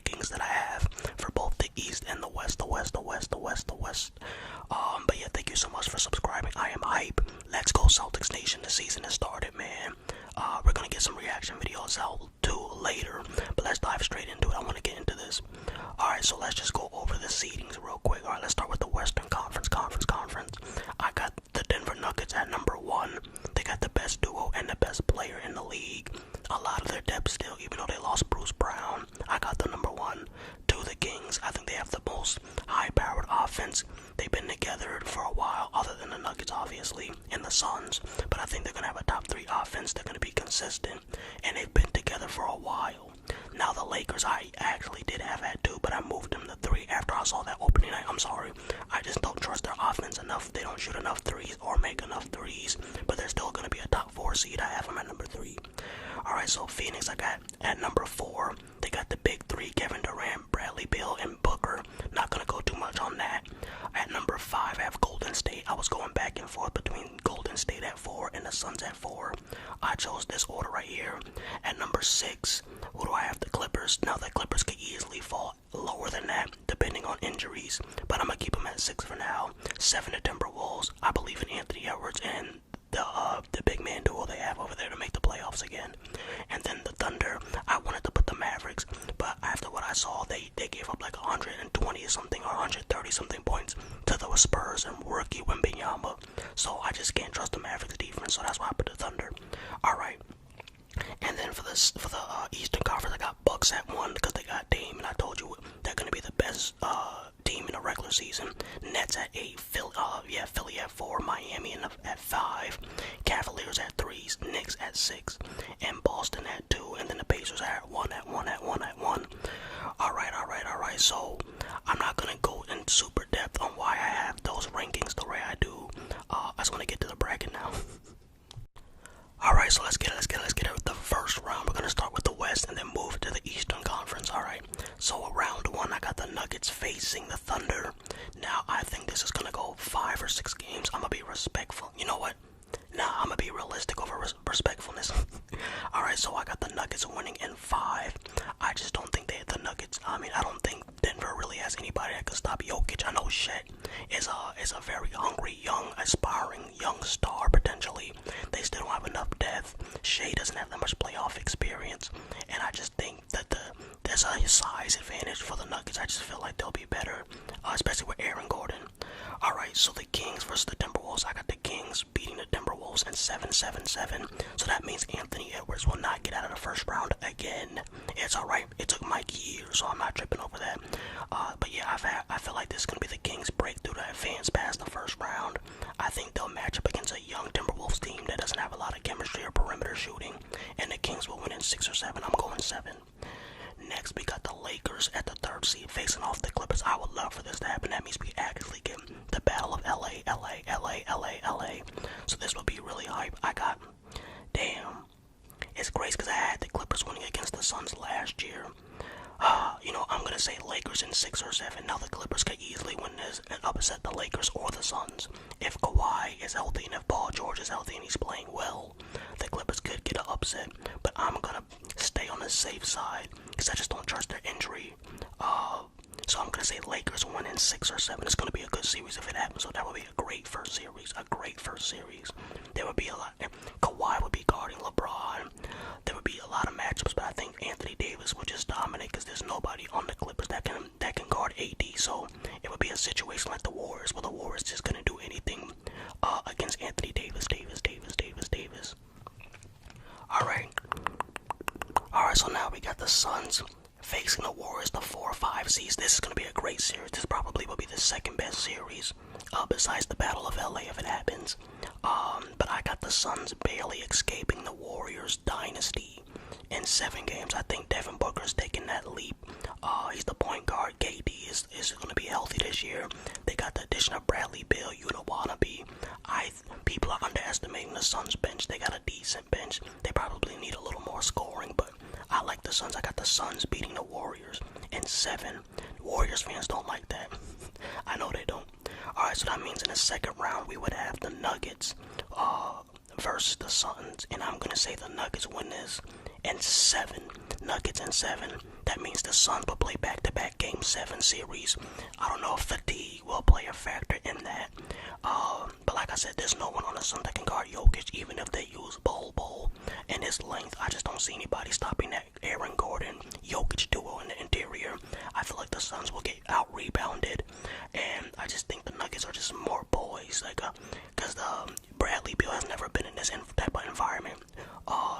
rankings that I have for both the East and the West, the West. But yeah, thank you so much for subscribing. I am hype. Let's go Celtics Nation. The season has started, man. We're gonna get some reaction videos out too later, but let's dive straight into it. I want to get into this. Alright, so let's just go over the seedings real quick. Alright, let's start with the Western Conference. I got the Denver Nuggets at number 1. They got the best duo and the best player in the league. A lot of their depth still, even though they lost Bruce Brown. I got the number 1. 2, the Kings. I think they have the most high-powered offense. They've been together for a while, other than the Nuggets, obviously, and the Suns. But I think they're going to have a top 3 offense. They're going to be consistent, and they've been together for a while. Now, the Lakers, I actually did have at 2, but I moved them to 3 after I saw that opening night. I'm sorry. I just don't trust their offense enough. They don't shoot enough threes or make enough threes, but they're still going to be a top 4 seed. I have them at number 3. Alright, so Phoenix I got at number 4. They got the big 3, Kevin Durant, Bradley Beal, and Booker. Not going to go too much on that. At number 5, I have Golden State. I was going back and forth between Golden State at 4 and the Suns at 4. I chose this order right here. At number 6, who do I have? The Clippers. Now, the Clippers could easily fall lower than that, depending on injuries, but I'm going to keep them at 6 for now. 7, the Timberwolves. I believe in Anthony Edwards and the big man duo they have over there to make the playoffs again. And then the Thunder, I wanted to put the Mavericks, but after what I saw, they gave up like 120 something or 130 something points to the Spurs and rookie Wembanyama. So I just can't trust the Mavericks defense, so that's why I put the Thunder. Alright. And then for the Eastern Conference, I got Bucks at 1 because they got Dame, and I told you they're going to be the best team in the regular season. Nets at 8, Philly at 4, Miami at 5, Cavaliers at 3, Knicks at 6, and Boston at 2, and then the Pacers at 1. Alright, so I'm not going to go in super depth on why I have those rankings the way I do. I just want to get to the bracket now. Alright, so let's get it with the first round. We're going to start with the West and then move to the Eastern Conference. Alright, so round 1, I got the Nuggets facing the Thunder. Now, I think this is going to go 5 or 6 games. I'm going to be respectful. You know what? Nah, I'm going to be realistic over respectfulness. Alright, so I got the Nuggets winning in 5. I just don't think the Nuggets, I don't think Denver really has anybody that can stop Jokic. I know Chet is a very hungry, young, aspiring, young star, potentially. They still don't have enough depth. Shea doesn't have that much playoff experience, and I just think that there's a size advantage for the Nuggets. I just feel like they'll be better, especially with Aaron Gordon. Alright, so the Kings versus the Timberwolves. I got the Kings beating the Timberwolves in 7-7-7. So that means Anthony Edwards will not get out of the first round again. It's alright. It took Mike years, so I'm not tripping over that. But yeah, I feel like this is going to be the Kings' breakthrough to advance past the first round. I think they'll match up against a young Timberwolves team that doesn't have a lot of chemistry or perimeter shooting. And the Kings will win in 6 or 7. I'm going 7. Next, we got the Lakers at the 3rd seed facing off the Clippers. I would love for this to happen. That means we actually get the battle of LA. So this will be really hype. Damn. It's crazy because I had the Clippers winning against the Suns last year. I'm going to say Lakers in 6 or 7. Now the Clippers could easily win this and upset the Lakers or the Suns. If Kawhi is healthy and if Paul George is healthy and he's playing well, the Clippers could get an upset. But I'm going to stay on the safe side because I just don't trust their injury. So I'm going to say Lakers win in 6 or 7. It's going to be a good series if it happens. So that would be a great first series. There would be a lot. Kawhi would be guarding LeBron. There would be a lot of matchups, but I think Anthony Davis would just dominate because there's nobody on the Clippers that can guard AD. So it would be a situation like the Warriors, where the Warriors just couldn't do anything against Anthony Davis. Alright, so now we got the Suns facing the Warriors, the 4 or 5 seeds. This is going to be a great series. This probably will be the second best series, besides the Battle of LA if it happens. But I got the Suns barely escaping the Warriors dynasty in 7 games. I think Devin Booker's taking that leap. He's the point guard. KD is going to be healthy this year. They got the addition of Bradley Beal, Wannabe. People are underestimating the Suns bench. They got a decent bench. They probably need a little more scoring, but I like the Suns. I got the Suns beating the Warriors in 7. Warriors fans don't like that. I know they don't. Alright, so that means in the second round we would have the Nuggets versus the Suns, and I'm going to say the Nuggets win this in 7. Nuggets in 7. That means the Suns will play back-to-back Game 7 series. I don't know if fatigue will play a factor in that. But like I said, there's no one on the Suns that can guard Jokic, even if they use Bol and his length. I just don't see anybody stopping that Aaron Gordon-Jokic duo in the interior. I feel like the Suns will get out-rebounded, and I just think the Nuggets are just more boys, like, because Bradley Beal has never been in this type of environment.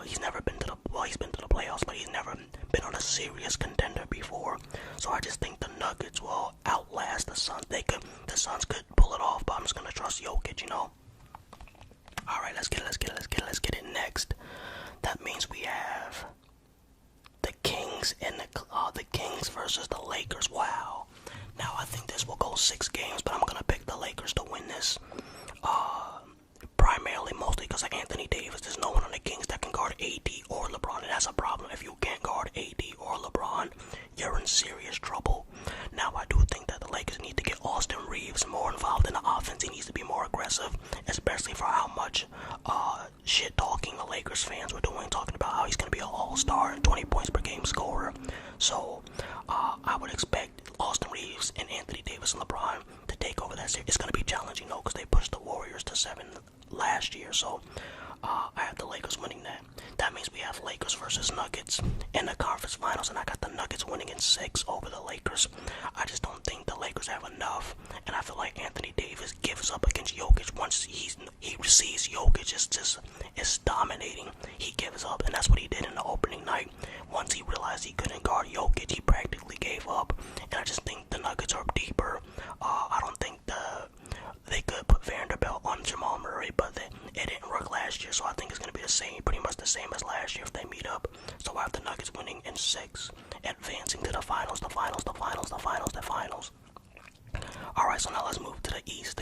He's never been to he's been to the playoffs, but he's never been on a serious contender before. So I just think the Nuggets will outlast the Suns. The Suns could pull it off, but I'm just gonna trust Jokic, you know. All right, let's get it next. That means we have the Kings and the Kings versus the Lakers. Wow. Now I think this will go 6 games, but I'm gonna pick the Lakers to win this. Primarily, mostly because of Anthony Davis. There's no one on the Kings that can guard AD or LeBron, and that's a problem. If you can't guard AD or LeBron, you're in serious trouble. Now, I do think that the Lakers need to get Austin Reeves more involved in the offense. He needs to be more aggressive, especially for how much shit-talking the Lakers fans were doing, talking about how he's going to be an all-star and 20 points per game scorer. So, I would expect Austin Reeves and Anthony Davis and LeBron to take over that series. It's going to be challenging, though, because they pushed the Warriors to 7 last year, so I have the Lakers winning that. That means we have Lakers versus Nuggets in the conference finals, and I got the Nuggets winning in 6 over the Lakers. I just don't think the Lakers have enough, and I feel like Anthony Davis gives up against Jokic. Once he sees Jokic is dominating, he gives up, and that's what he did in the opening night. Once he realized he couldn't guard Jokic, he practically gave up, and I just think the Nuggets are deeper. I don't think they could put Vanderbilt on Jamal Murray, but it didn't work last year, so I think it's going to be the same, pretty much the same as last year if they meet up. So I have the Nuggets winning in 6, advancing to the finals. Alright, so now let's move to the East.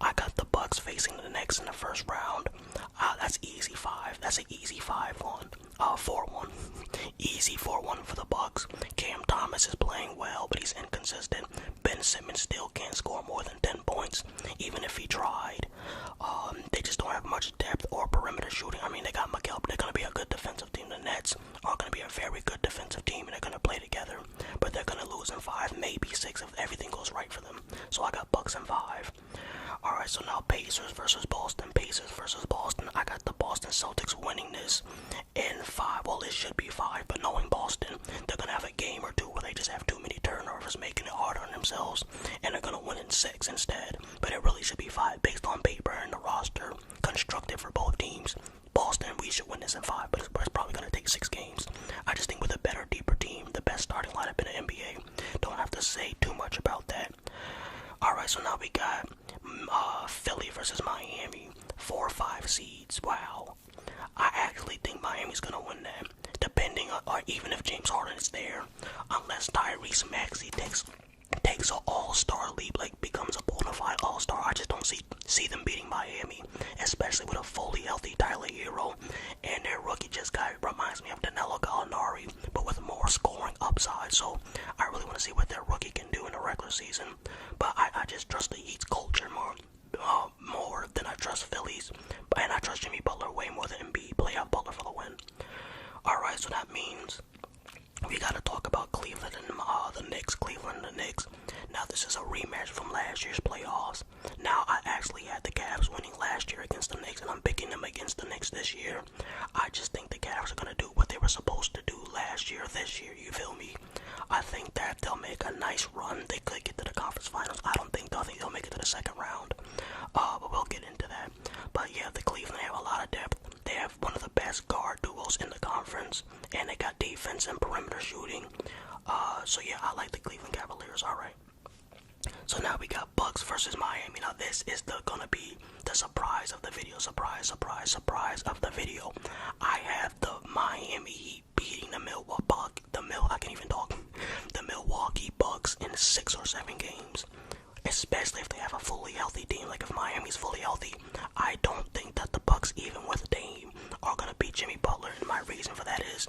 I got the Bucks facing the Knicks in the first round. That's easy 5. That's an easy 5-1. 4-1. Easy 4-1 for the Bucks. Cam Thomas is playing well, but he's inconsistent. Ben Simmons still can't score more than 10 points, even if he tried. They just don't have much depth or perimeter shooting. I mean, they got Miguel, but they're going to be a good defensive team. The Nets are going to be a very good defensive team, and they're going to play together, but they're going to lose in 5, maybe 6 if everything goes right for them. So I got Bucks in 5. Alright, so now Pacers versus Boston. I got the Boston Celtics winning this in 5. Well, it should be 5, but knowing Boston, they're going to have a game or two where they just have too many turnovers, making it hard on themselves, and they're going to win in 6 instead. But it really should be 5 based on paper and the roster constructed for both teams. Boston, we should win this in 5, but it's probably going to take 6 games. I just think with a better, deeper team, the best starting lineup in the NBA, don't have to say too much about that. Alright, so now we got Philly versus Miami, 4-5 seeds. Wow. I actually think Miami's going to win that, depending on, or even if James Harden is there, unless Tyrese Maxey takes an all-star leap, like becomes a bona fide all-star. I just don't see them beating Miami, especially with a fully healthy Tyler Hero, and their rookie guy reminds me of Danilo Gallinari, but with more scoring upside. So I really want to see what their rookie can do in the regular season, but I just trust the Heat's culture more than I trust Philly's, and I trust Jimmy Butler way more than Embiid. Playoff Butler for the win. Alright, so that means we gotta talk about Cleveland and the Knicks. Now this is a rematch from last year's playoffs. Now I actually had the Cavs winning last year against the Knicks, and I'm picking them against the Knicks this year. I just think the Cavs are gonna do what they were supposed to do last year, this year, you feel me? I think that they'll make a nice run. They could get to the conference finals. I think they'll make it to the second round. But we'll get into that. But yeah, the Cleveland have a lot of depth. They have one of the best guard duos in the conference, and they got defense and perimeter shooting. So yeah, I like the Cleveland Cavaliers. Alright. So now we got Bucks versus Miami. Now this is gonna be the surprise of the video. Surprise of the video. I have the Miami Heat beating the Milwaukee Bucks in 6 or 7 games. Especially if they have a fully healthy team. Like if Miami's fully healthy, I don't think that the Bucks, even with Dame, are gonna beat Jimmy Butler. And my reason for that is,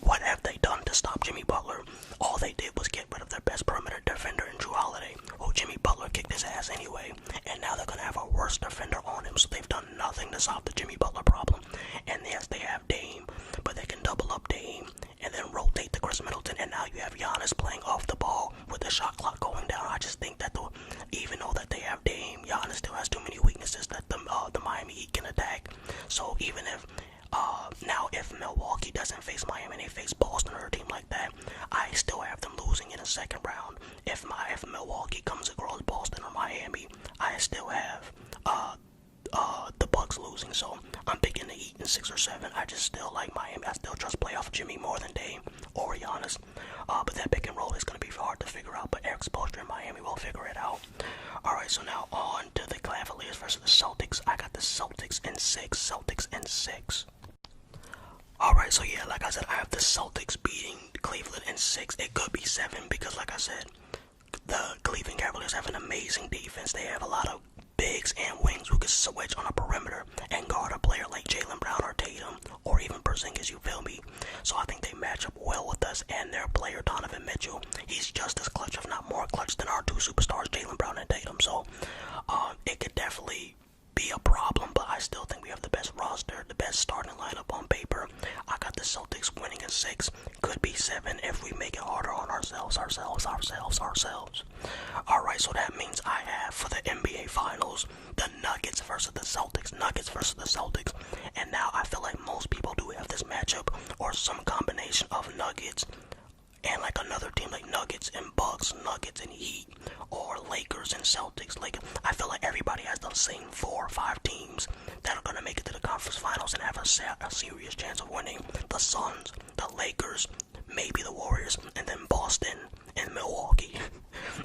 what have they done to stop Jimmy Butler? All they did was get rid of their best perimeter defender in Jrue Holiday. Well, Jimmy Butler kicked his ass anyway, and now they're gonna have a worse defender on him. So they've done nothing to solve the Jimmy Butler problem. And yes, they have Dame, but they can double up Dame and then rotate to Chris Middleton, and now Giannis playing off the ball with the shot clock going down. I just think that even though that they have Dame, Giannis still has too many weaknesses that the Miami Heat can attack. So even if now if Milwaukee doesn't face Miami and they face Boston or a team like that, I still have them losing in the second round. If Milwaukee comes across Boston or Miami, I still have the Bucks losing. So I'm picking the Heat in 6 or 7. I just still like Miami. I still trust playoff Jimmy more than Dame or Giannis. But that pick and roll is going to be hard to figure out. But Eric Spoelstra and Miami will figure it out. Alright, so now on to the Cavaliers versus the Celtics. I got the Celtics in 6. Celtics in 6. Alright, so yeah, like I said, I have the Celtics beating Cleveland in 6. It could be 7 because, like I said, the Cleveland Cavaliers have an amazing defense. They have a lot of bigs and wings who can switch on a perimeter and guard a player like Jaylen Brown or Tatum or even Porzingis, you feel me? So I think they match up well with us, and their player Donovan Mitchell, he's just as clutch, if not more clutch, than our two superstars, Jaylen Brown and Tatum. So it could definitely be a problem, but I still think we have the best roster, the best starting lineup on paper. I got the Celtics winning in 6. Could be 7 if we make it harder on ourselves. Alright, so that means I have for the NBA Finals the Nuggets versus the Celtics. And now I feel like most people do have this matchup or some combination of Nuggets and like another team like Nuggets and Bucks, Nuggets and Heat, or Lakers and Celtics. Like, I feel like everybody has the same 4 or 5 teams that are going to make it to the conference finals and have a serious chance of winning. The Suns, the Lakers, maybe the Warriors, and then Boston and Milwaukee.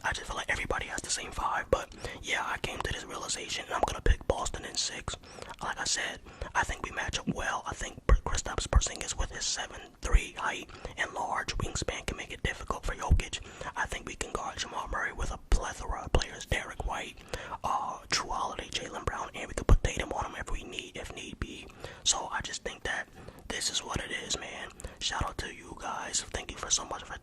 I just feel like everybody has the same 5, but yeah, I came to this realization and I'm going to pick Boston in 6. Like I said, I think we match up well. I think Kristaps Porzingis with his 7'3" height and large wingspan can make it difficult for Jokic. I think we can guard Jamal Murray with a plethora of players, Derek White, Drew Holiday, Jaylen Brown, and we could put Tatum on him if need be. So I just think that this is what it is, man. Shout out to you guys. Thank you for so much for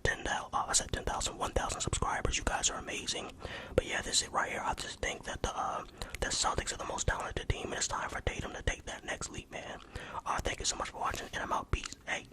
1,000 subscribers. You guys are amazing. But yeah, this is it right here. I just think that the Celtics are the most talented team, and it's time for Tatum to take that next leap, man. Thank you so much for watching, and I'm out. Peace. Hey.